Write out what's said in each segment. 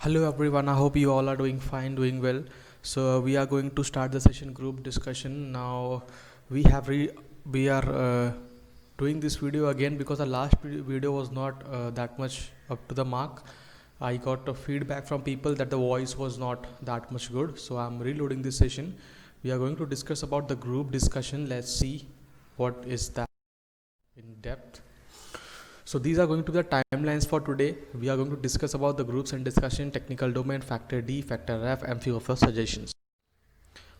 Hello everyone, I hope you all are doing fine, doing well. So we are going to start the session group discussion. Now we have we are doing this video again because the last video was not that much up to the mark. I got a feedback from people that the voice was not that much good. So I'm reloading this session. We are going to discuss about the group discussion. Let's see what is that in depth. So these are going to be the timelines for today. We are going to discuss about the groups and discussion, technical domain, factor D, factor F, and few of the suggestions.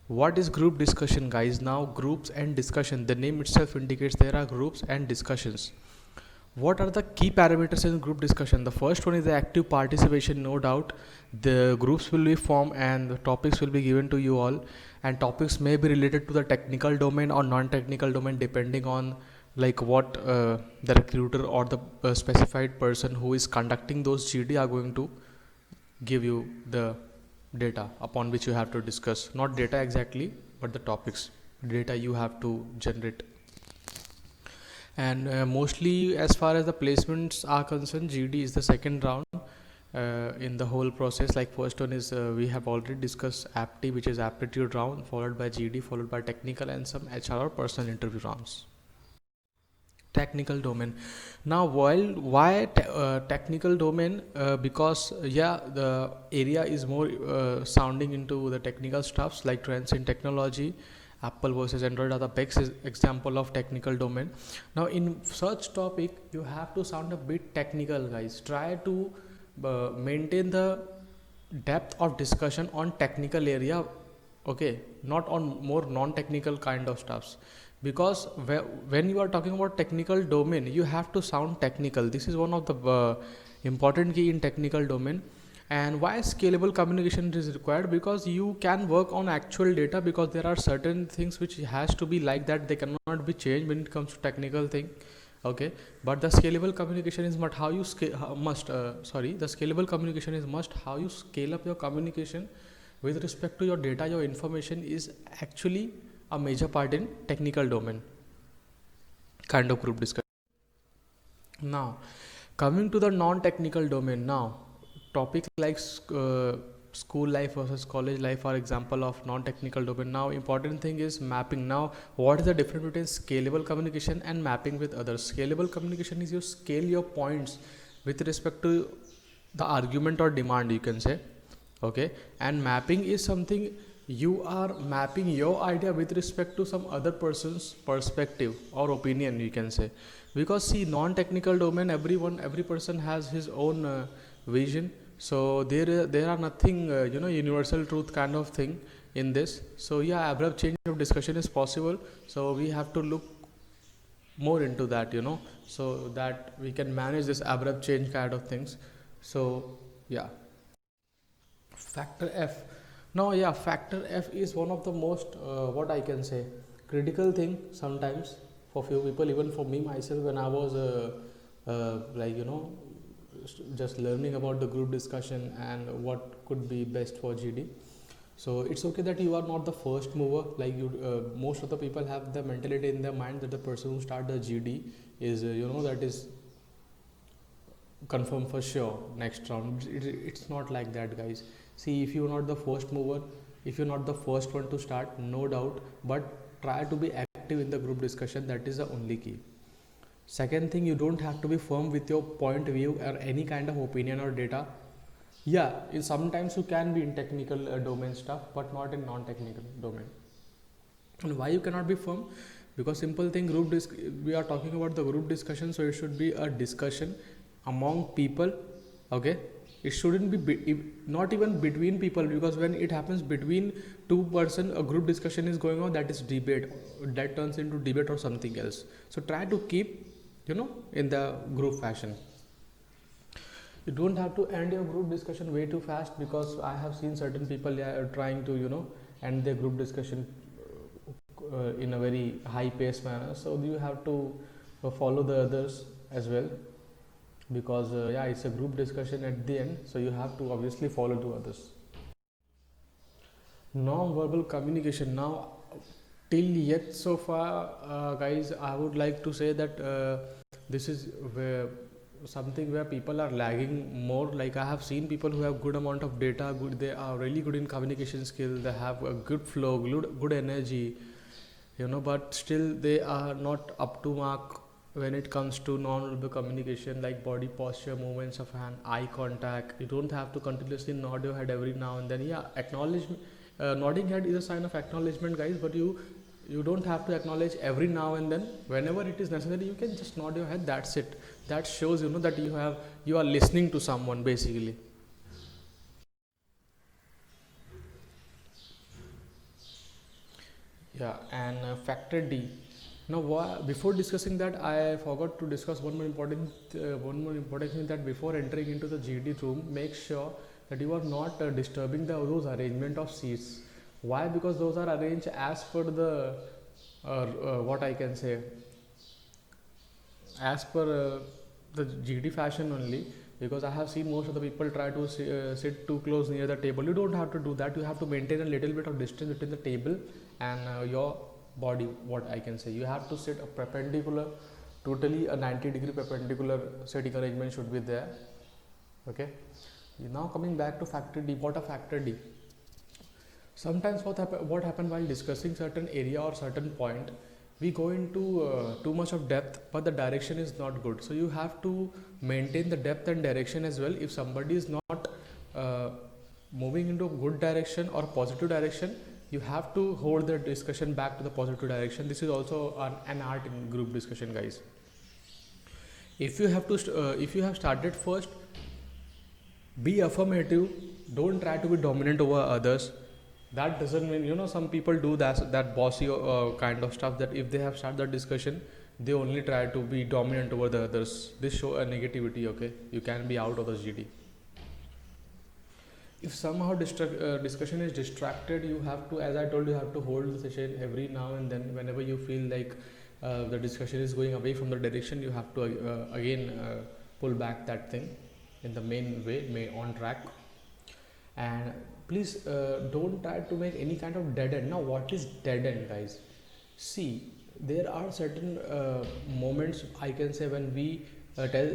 What is group discussion, guys? Now groups and discussion, the name itself indicates there are groups and discussions. What are the key parameters in group discussion? The first one is the active participation, no doubt. The groups will be formed and the topics will be given to you all, and topics may be related to the technical domain or non-technical domain depending on like what the recruiter or the specified person who is conducting those GD are going to give you the data upon which you have to discuss. Not data exactly, but the topics, data you have to generate. And mostly as far as the placements are concerned, GD is the second round in the whole process. Like first one is we have already discussed APT, which is aptitude round, followed by GD, followed by technical and some HR or personal interview rounds. Technical domain. Now why technical domain? Because the area is more sounding into the technical stuffs like trends in technology. Apple versus Android are the best example of technical domain. Now in such topic you have to sound a bit technical, guys. Try to maintain the depth of discussion on technical area, okay, not on more non-technical kind of stuffs. Because when you are talking about technical domain, you have to sound technical. This is one of the important key in technical domain. And why scalable communication is required? Because you can work on actual data, because there are certain things which has to be like that, they cannot be changed when it comes to technical thing, okay. But the scalable communication is not how you the scalable communication is must. How you scale up your communication with respect to your data, your information is actually a major part in technical domain kind of group discussion. Now coming to the non-technical domain, now topics like school life versus college life are example of non-technical domain. Now important thing is mapping. Now what is the difference between scalable communication and mapping with others? Scalable communication is you scale your points with respect to the argument or demand, you can say, okay. And mapping is something you are mapping your idea with respect to some other person's perspective or opinion, you can say. Because see, non-technical domain, every person has his own vision. So there are nothing universal truth kind of thing in this. So yeah, abrupt change of discussion is possible. So we have to look more into that, so that we can manage this abrupt change kind of things. So yeah, factor F. Now yeah, factor F is one of the most what I can say critical thing sometimes for few people, even for me myself, when I was just learning about the group discussion and what could be best for GD. So it's okay that you are not the first mover. Like most of the people have the mentality in their mind that the person who start the GD is that is confirmed for sure next round. It's not like that, guys. See, if you're not the first mover, if you're not the first one to start, no doubt, but try to be active in the group discussion. That is the only key. Second thing, you don't have to be firm with your point of view or any kind of opinion or data. Yeah, sometimes you can be in technical domain stuff, but not in non-technical domain. And why you cannot be firm? Because simple thing, we are talking about the group discussion, so it should be a discussion among people, okay. It shouldn't be not even between people, because when it happens between two person, a group discussion is going on, that is debate, that turns into debate or something else. So try to keep in the group fashion. You don't have to end your group discussion way too fast, because I have seen certain people trying to end their group discussion in a very high paced manner. So you have to follow the others as well, because it's a group discussion at the end, so you have to obviously follow to others. Non-verbal communication. Now till yet so far, guys, I would like to say that this is where something where people are lagging more. Like I have seen people who have good amount of data, they are really good in communication skill, they have a good flow, good energy, but still they are not up to mark when it comes to non-verbal communication, like body posture, movements of hand, eye contact. You don't have to continuously nod your head every now and then. Yeah, acknowledgement, nodding head is a sign of acknowledgement, guys, but you don't have to acknowledge every now and then. Whenever it is necessary, you can just nod your head. That's it. That shows that you are listening to someone basically. Yeah, and factor D. Now, before discussing that, I forgot to discuss one more important thing, that before entering into the GD room, make sure that you are not disturbing those arrangement of seats. Why? Because those are arranged as per the what I can say, as per the GD fashion only. Because I have seen most of the people try to sit too close near the table. You don't have to do that. You have to maintain a little bit of distance between the table and your body. What I can say, you have to sit a perpendicular, totally a 90-degree perpendicular sitting arrangement should be there. Okay, now coming back to factor D. What a factor D? Sometimes what happen while discussing certain area or certain point, we go into too much of depth, but the direction is not good. So you have to maintain the depth and direction as well. If somebody is not moving into a good direction or positive direction, you have to hold the discussion back to the positive direction. This is also an art in group discussion, guys. If you have started first, be affirmative. Don't try to be dominant over others. That doesn't mean, some people do that bossy kind of stuff, that if they have started the discussion, they only try to be dominant over the others. This show a negativity. Okay, you can be out of the GD. If somehow discussion is distracted, you have to, as I told you, have to hold the session every now and then. Whenever you feel like the discussion is going away from the direction, you have to again pull back that thing in the main way, on track. And please don't try to make any kind of dead end. Now, what is dead end, guys? See, there are certain moments, I can say, when we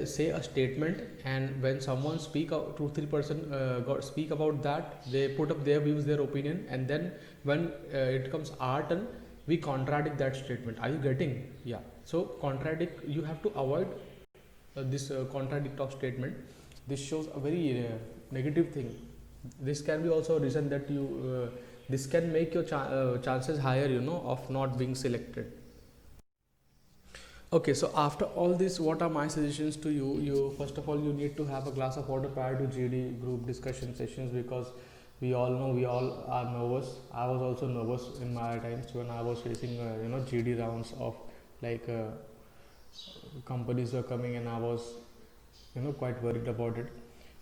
say a statement, and when someone speak out, 2-3 person speak about that, they put up their views, their opinion, and then when it comes our turn, we contradict that statement. Are you getting? Yeah. So contradict, you have to avoid this contradict of statement. This shows a very negative thing. This can be also a reason that you this can make your chances higher, of not being selected. Okay, so after all this, what are my suggestions to you? You first of all, you need to have a glass of water prior to GD group discussion sessions, because we all know we all are nervous. I was also nervous in my times when I was facing GD rounds of like companies were coming, and I was quite worried about it.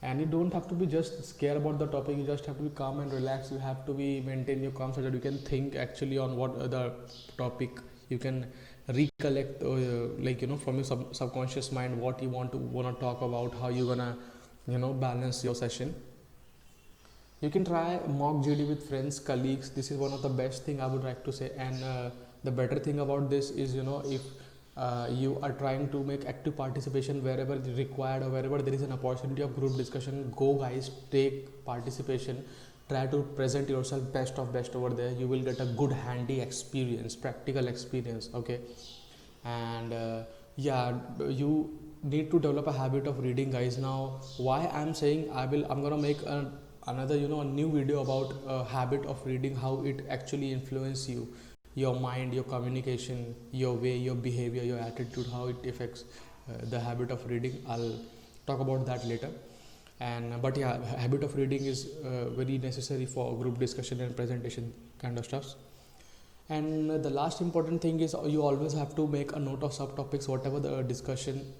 And you don't have to be just scared about the topic, you just have to be calm and relaxed. You have to be maintain your calm so that you can think actually on what the topic. You can recollect from your subconscious mind what you want to talk about, how you gonna balance your session. You can try mock GD with friends, colleagues. This is one of the best thing I would like to say. And the better thing about this is, if you are trying to make active participation wherever required, or wherever there is an opportunity of group discussion, go guys, take participation. Try to present yourself best of best over there. You will get a good handy experience, practical experience. Okay, and you need to develop a habit of reading, guys. Now, why I'm saying I'm gonna make another a new video about habit of reading, how it actually influences you, your mind, your communication, your way, your behavior, your attitude, how it affects the habit of reading. I'll talk about that later. And but yeah, habit of reading is very necessary for group discussion and presentation kind of stuffs. And the last important thing is, you always have to make a note of subtopics, whatever the discussion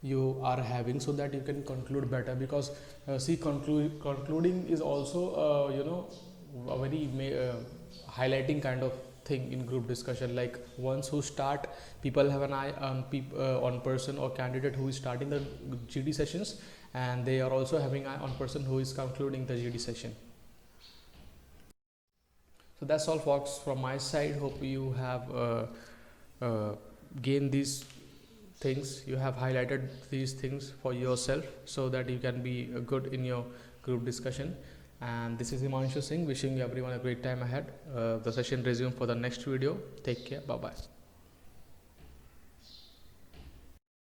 you are having, so that you can conclude better. Because concluding is also a very highlighting kind of thing in group discussion. Like once who start, people have an eye on person or candidate who is starting the GD sessions, and they are also having eye on person who is concluding the GD session. So that's all, folks, from my side. Hope you have gained these things. You have highlighted these things for yourself so that you can be good in your group discussion. And this is Himanshu Singh wishing everyone a great time ahead. The session resume for the next video. Take care. Bye bye.